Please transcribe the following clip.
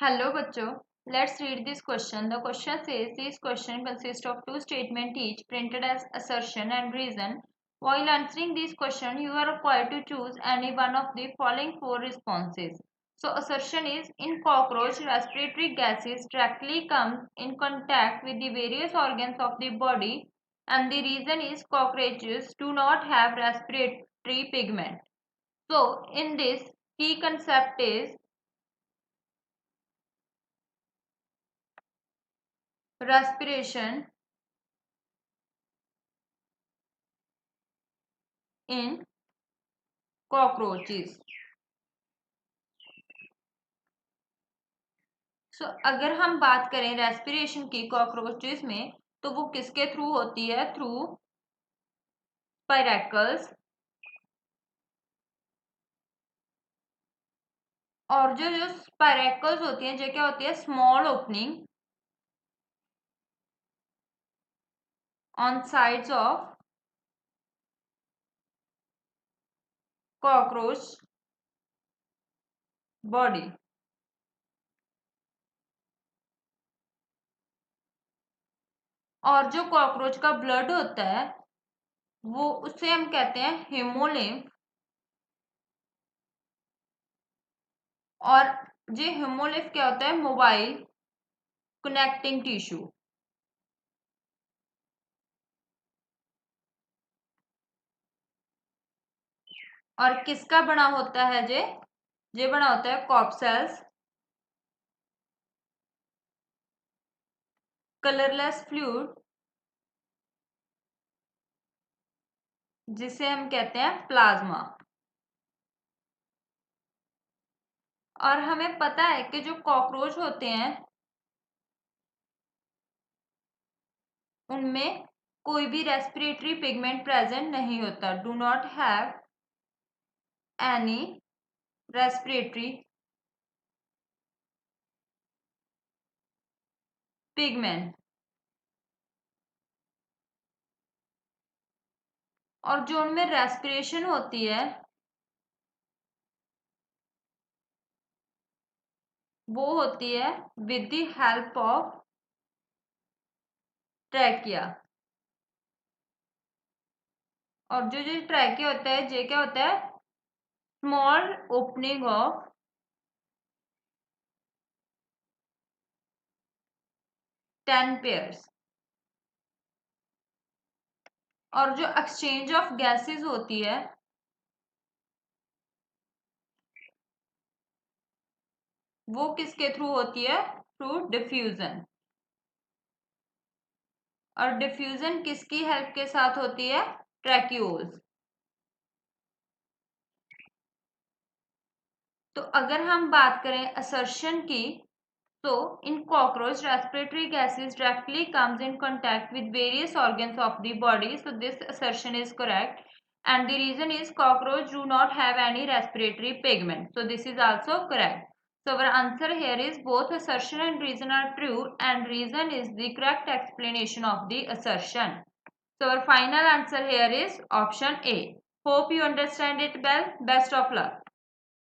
Hello, bachcho. Let's read this question. The question says this question consists of two statements each printed as assertion and reason. While answering this question, you are required to choose any one of the following four responses. So, assertion is in cockroach, respiratory gases directly come in contact with the various organs of the body, and the reason is cockroaches do not have respiratory pigment. So, in this, key concept is respiration in cockroaches. So अगर हम बात करें respiration की cockroaches में, तो वो किसके through होती है? Through spiracles. और जो जो स्पाइरेकल्स होती हैं, जो क्या होती है? Small opening on sides of cockroach body. और जो कॉकरोच का ब्लड होता है, वो उससे हम कहते हैं हेमोलिम्फ। और ये हेमोलिम्फ क्या होता है? Mobile connecting tissue. और किसका बना होता है? ये बना होता है कॉर्क सेल्स, कलरलेस फ्लूइड, जिसे हम कहते हैं प्लाज्मा। और हमें पता है कि जो कॉकरोच होते हैं उनमें कोई भी रेस्पिरेटरी पिगमेंट प्रेजेंट नहीं होता। Do not have any respiratory pigment. और जो उनमें रेस्पिरेशन होती है वो होती है with the help of trachea. और जो जो ट्रैकिया होता है, ये क्या होता है? Small opening of 10 pairs. और जो एक्सचेंज ऑफ गैसेस होती है वो किसके थ्रू होती है? Through diffusion. और डिफ्यूजन किसकी हेल्प के साथ होती है? ट्रैक्यूल्स। तो अगर हम बात करें असर्शन की, तो इन cockroach respiratory gases directly comes in contact with various organs of the body, so this assertion is correct, and the reason is cockroach do not have any respiratory pigment, so this is also correct. So our answer here is both assertion and reason are true, and reason is the correct explanation of the assertion. So our final answer here is option A. Hope you understand it well. Best of luck.